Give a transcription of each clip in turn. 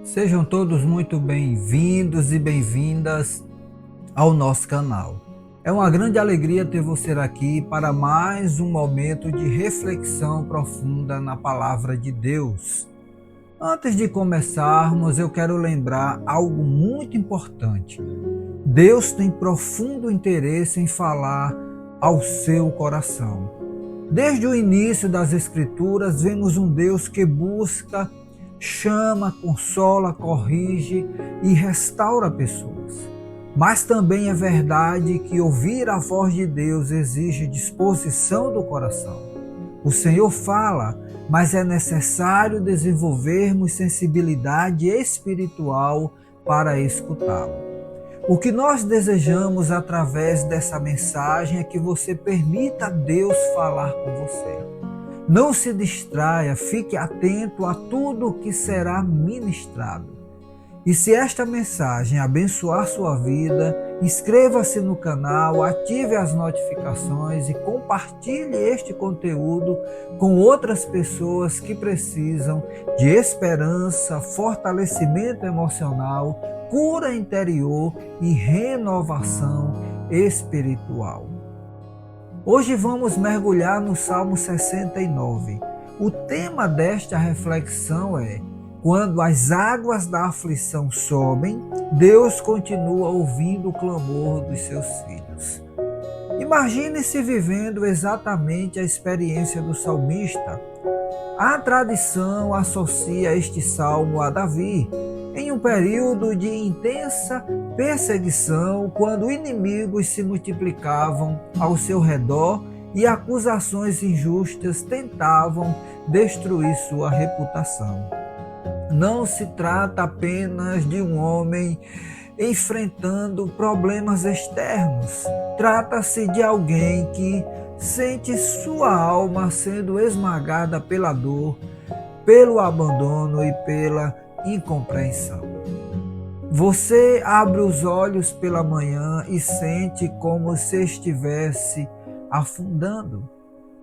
Sejam todos muito bem-vindos e bem-vindas ao nosso canal. É uma grande alegria ter você aqui para mais um momento de reflexão profunda na Palavra de Deus. Antes de começarmos, eu quero lembrar algo muito importante. Deus tem profundo interesse em falar ao seu coração. Desde o início das Escrituras, vemos um Deus que busca, chama, consola, corrige e restaura pessoas. Mas também é verdade que ouvir a voz de Deus exige disposição do coração. O Senhor fala, mas é necessário desenvolvermos sensibilidade espiritual para escutá-lo. O que nós desejamos através dessa mensagem é que você permita Deus falar com você. Não se distraia, fique atento a tudo o que será ministrado. E se esta mensagem abençoar sua vida, inscreva-se no canal, ative as notificações e compartilhe este conteúdo com outras pessoas que precisam de esperança, fortalecimento emocional, cura interior e renovação espiritual. Hoje vamos mergulhar no Salmo 69. O tema desta reflexão é: quando as águas da aflição sobem, Deus continua ouvindo o clamor dos seus filhos. Imagine-se vivendo exatamente a experiência do salmista. A tradição associa este salmo a Davi, em um período de intensa perseguição, quando inimigos se multiplicavam ao seu redor e acusações injustas tentavam destruir sua reputação. Não se trata apenas de um homem enfrentando problemas externos. Trata-se de alguém que sente sua alma sendo esmagada pela dor, pelo abandono e pela incompreensão. Você abre os olhos pela manhã e sente como se estivesse afundando.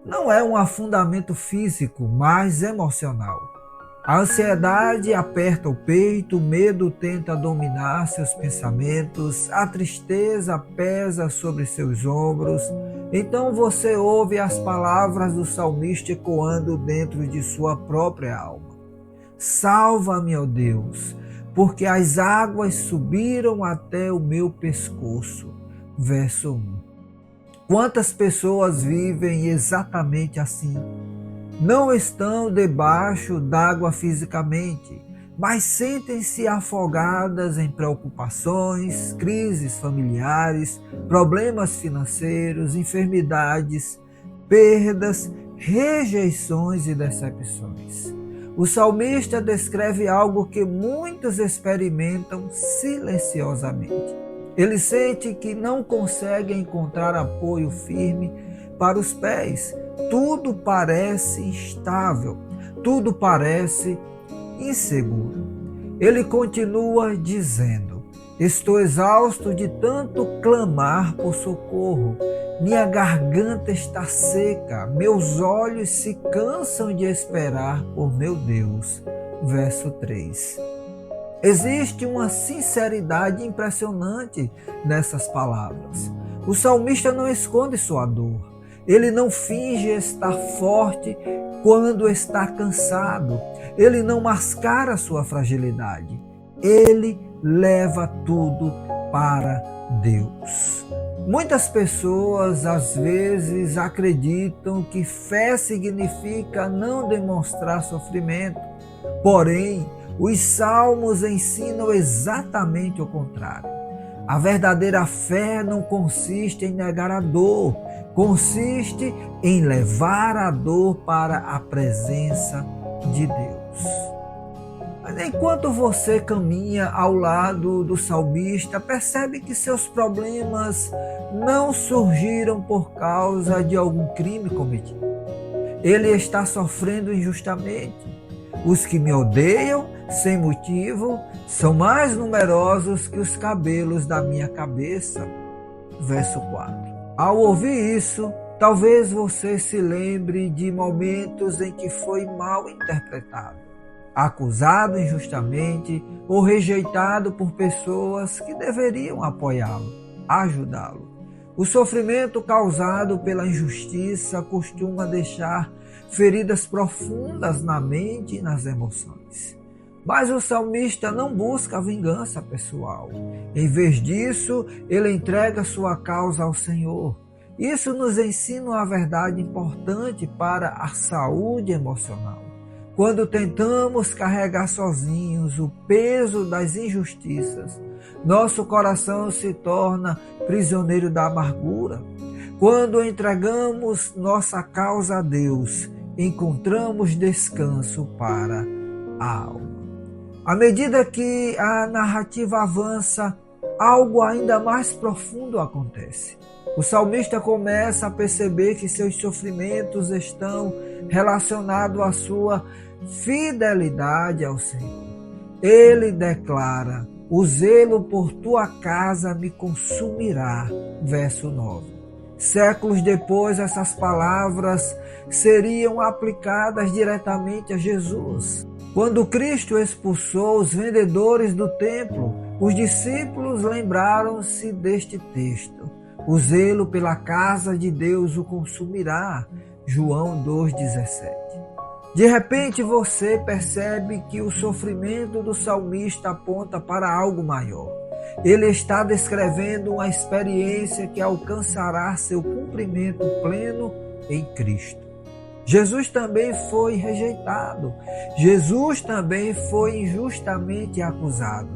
Não é um afundamento físico, mas emocional. A ansiedade aperta o peito, o medo tenta dominar seus pensamentos, a tristeza pesa sobre seus ombros. Então você ouve as palavras do salmista ecoando dentro de sua própria alma. Salva-me, ó Deus, porque as águas subiram até o meu pescoço. Verso 1. Quantas pessoas vivem exatamente assim? Não estão debaixo d'água fisicamente, mas sentem-se afogadas em preocupações, crises familiares, problemas financeiros, enfermidades, perdas, rejeições e decepções. O salmista descreve algo que muitos experimentam silenciosamente. Ele sente que não consegue encontrar apoio firme para os pés. Tudo parece instável, tudo parece inseguro. Ele continua dizendo: estou exausto de tanto clamar por socorro. Minha garganta está seca, meus olhos se cansam de esperar por meu Deus. Verso 3. Existe uma sinceridade impressionante nessas palavras. O salmista não esconde sua dor. Ele não finge estar forte quando está cansado. Ele não mascara sua fragilidade. Ele leva tudo para Deus. Muitas pessoas às vezes acreditam que fé significa não demonstrar sofrimento. Porém, os salmos ensinam exatamente o contrário. A verdadeira fé não consiste em negar a dor, consiste em levar a dor para a presença de Deus. Mas enquanto você caminha ao lado do salmista, percebe que seus problemas não surgiram por causa de algum crime cometido. Ele está sofrendo injustamente. Os que me odeiam sem motivo são mais numerosos que os cabelos da minha cabeça. Verso 4. Ao ouvir isso, talvez você se lembre de momentos em que foi mal interpretado. acusado injustamente ou rejeitado por pessoas que deveriam apoiá-lo, ajudá-lo. O sofrimento causado pela injustiça costuma deixar feridas profundas na mente e nas emoções. Mas o salmista não busca a vingança pessoal. Em vez disso, ele entrega sua causa ao Senhor. Isso nos ensina uma verdade importante para a saúde emocional. Quando tentamos carregar sozinhos o peso das injustiças, nosso coração se torna prisioneiro da amargura. Quando entregamos nossa causa a Deus, encontramos descanso para a alma. À medida que a narrativa avança, algo ainda mais profundo acontece. O salmista começa a perceber que seus sofrimentos estão relacionados à sua fidelidade ao Senhor. Ele declara: o zelo por tua casa me consumirá. Verso 9. Séculos depois, essas palavras seriam aplicadas diretamente a Jesus. Quando Cristo expulsou os vendedores do templo, os discípulos lembraram-se deste texto. O zelo pela casa de Deus o consumirá. João 2,17. De repente você percebe que o sofrimento do salmista aponta para algo maior. Ele está descrevendo uma experiência que alcançará seu cumprimento pleno em Cristo. Jesus também foi rejeitado. Jesus também foi injustamente acusado.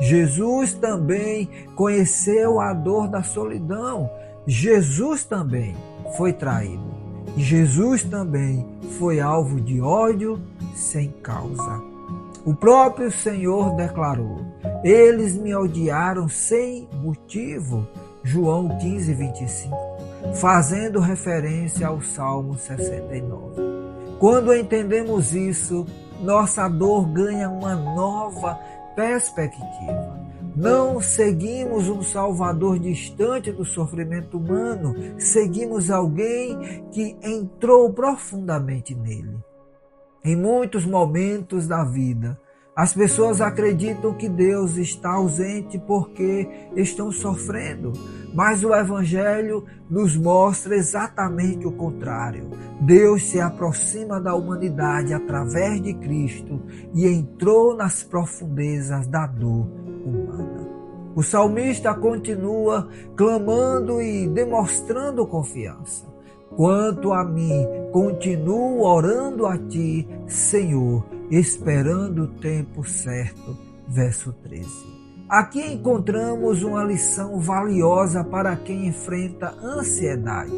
Jesus também conheceu a dor da solidão. Jesus também foi traído. E Jesus também foi alvo de ódio sem causa. O próprio Senhor declarou: eles me odiaram sem motivo. João 15:25, fazendo referência ao Salmo 69. Quando entendemos isso, nossa dor ganha uma nova perspectiva. Não seguimos um Salvador distante do sofrimento humano, seguimos alguém que entrou profundamente nele. Em muitos momentos da vida, as pessoas acreditam que Deus está ausente porque estão sofrendo, mas o Evangelho nos mostra exatamente o contrário. Deus se aproxima da humanidade através de Cristo e entrou nas profundezas da dor humana. O salmista continua clamando e demonstrando confiança. Quanto a mim, continuo orando a ti, Senhor, esperando o tempo certo. Verso 13. Aqui encontramos uma lição valiosa para quem enfrenta ansiedade.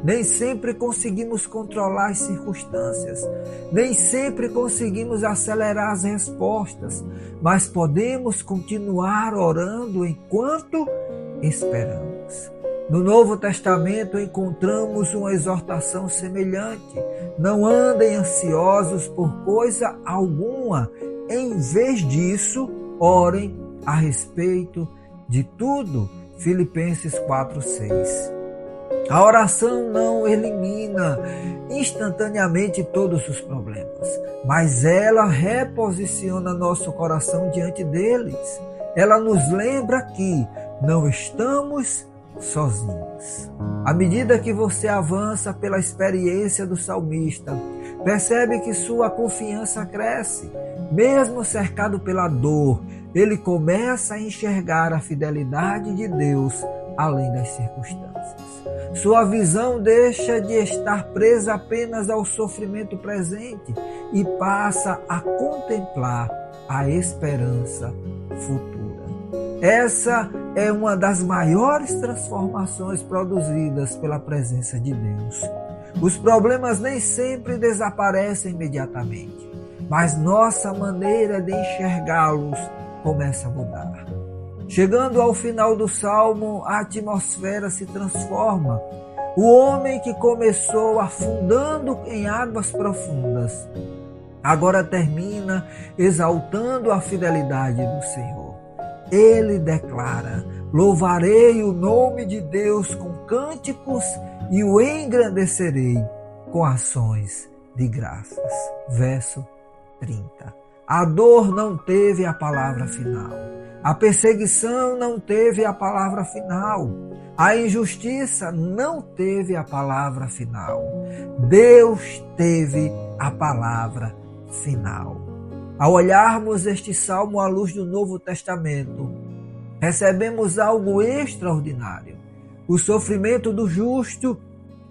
Nem sempre conseguimos controlar as circunstâncias, nem sempre conseguimos acelerar as respostas, mas podemos continuar orando enquanto esperamos. No Novo Testamento encontramos uma exortação semelhante. Não andem ansiosos por coisa alguma. Em vez disso, orem a respeito de tudo. Filipenses 4:6. A oração não elimina instantaneamente todos os problemas, mas ela reposiciona nosso coração diante deles. Ela nos lembra que não estamos sozinhos. À medida que você avança pela experiência do salmista, percebe que sua confiança cresce. Mesmo cercado pela dor, ele começa a enxergar a fidelidade de Deus além das circunstâncias. Sua visão deixa de estar presa apenas ao sofrimento presente e passa a contemplar a esperança futura. Essa é uma das maiores transformações produzidas pela presença de Deus. Os problemas nem sempre desaparecem imediatamente, mas nossa maneira de enxergá-los começa a mudar. Chegando ao final do salmo, a atmosfera se transforma. O homem que começou afundando em águas profundas, agora termina exaltando a fidelidade do Senhor. Ele declara: louvarei o nome de Deus com cânticos e o engrandecerei com ações de graças. Verso 30. A dor não teve a palavra final. A perseguição não teve a palavra final. A injustiça não teve a palavra final. Deus teve a palavra final. Ao olharmos este salmo à luz do Novo Testamento, recebemos algo extraordinário. O sofrimento do justo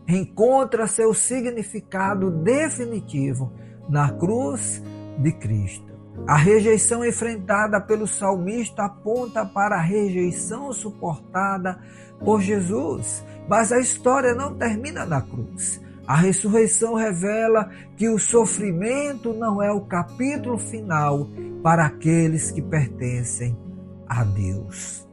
encontra seu significado definitivo na cruz de Cristo. A rejeição enfrentada pelo salmista aponta para a rejeição suportada por Jesus. Mas a história não termina na cruz. A ressurreição revela que o sofrimento não é o capítulo final para aqueles que pertencem a Deus.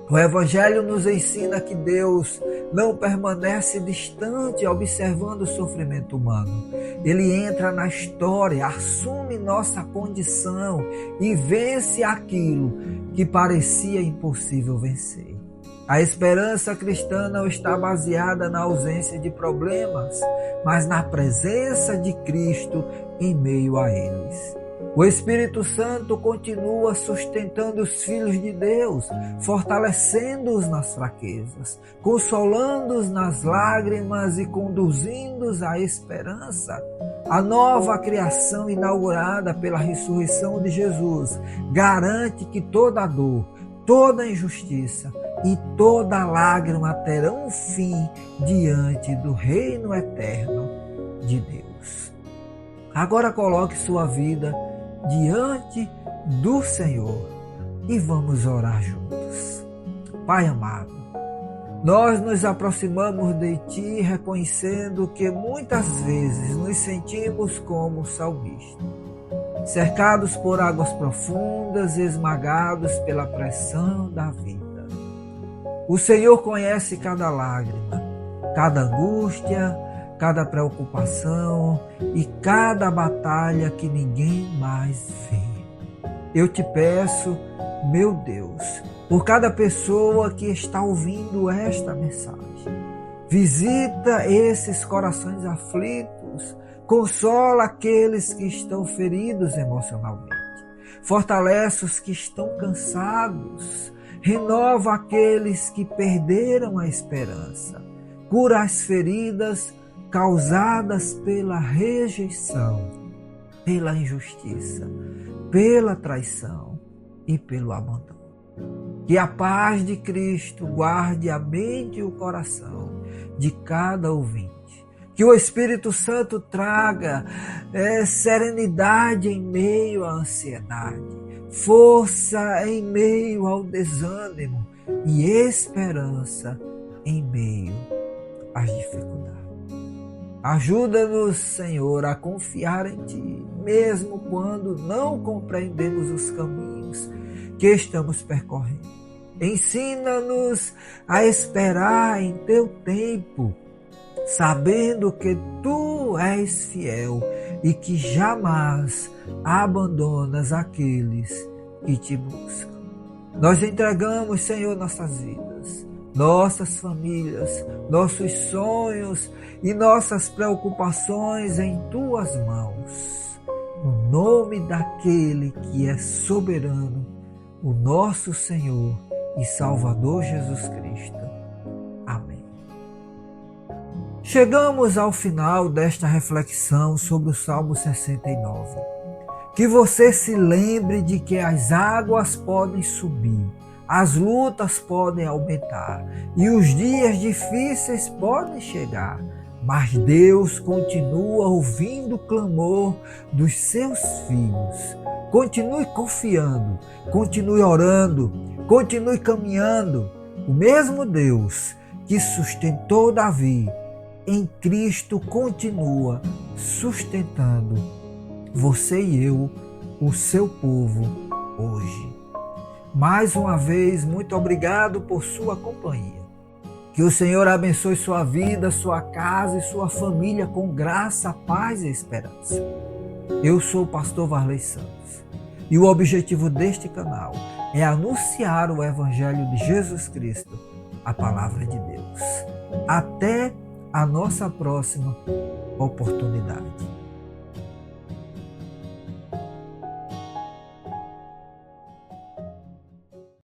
O Evangelho nos ensina que Deus não permanece distante observando o sofrimento humano. Ele entra na história, assume nossa condição e vence aquilo que parecia impossível vencer. A esperança cristã não está baseada na ausência de problemas, mas na presença de Cristo em meio a eles. O Espírito Santo continua sustentando os filhos de Deus, fortalecendo-os nas fraquezas, consolando-os nas lágrimas e conduzindo-os à esperança. A nova criação inaugurada pela ressurreição de Jesus garante que toda dor, toda injustiça e toda lágrima terão um fim diante do reino eterno de Deus. Agora coloque sua vida diante do Senhor e vamos orar juntos. Pai amado, nós nos aproximamos de Ti reconhecendo que muitas vezes nos sentimos como o salmista, cercados por águas profundas, esmagados pela pressão da vida. O Senhor conhece cada lágrima, cada angústia, cada preocupação e cada batalha que ninguém mais vê. Eu te peço, meu Deus, por cada pessoa que está ouvindo esta mensagem, visita esses corações aflitos, consola aqueles que estão feridos emocionalmente, fortalece os que estão cansados, renova aqueles que perderam a esperança, cura as feridas causadas pela rejeição, pela injustiça, pela traição e pelo abandono. Que a paz de Cristo guarde a mente e o coração de cada ouvinte. Que o Espírito Santo traga serenidade em meio à ansiedade, força em meio ao desânimo e esperança em meio às dificuldades. Ajuda-nos, Senhor, a confiar em Ti, mesmo quando não compreendemos os caminhos que estamos percorrendo. Ensina-nos a esperar em Teu tempo, sabendo que Tu és fiel e que jamais abandonas aqueles que Te buscam. Nós entregamos, Senhor, nossas vidas, nossas famílias, nossos sonhos e nossas preocupações em Tuas mãos. No nome daquele que é soberano, o nosso Senhor e Salvador Jesus Cristo. Amém. Chegamos ao final desta reflexão sobre o Salmo 69. Que você se lembre de que as águas podem subir, as lutas podem aumentar e os dias difíceis podem chegar, mas Deus continua ouvindo o clamor dos seus filhos. Continue confiando, continue orando, continue caminhando. O mesmo Deus que sustentou Davi, em Cristo continua sustentando você e eu, o seu povo, hoje. Mais uma vez, muito obrigado por sua companhia. Que o Senhor abençoe sua vida, sua casa e sua família com graça, paz e esperança. Eu sou o pastor Varley Santos e o objetivo deste canal é anunciar o Evangelho de Jesus Cristo, a palavra de Deus. Até a nossa próxima oportunidade.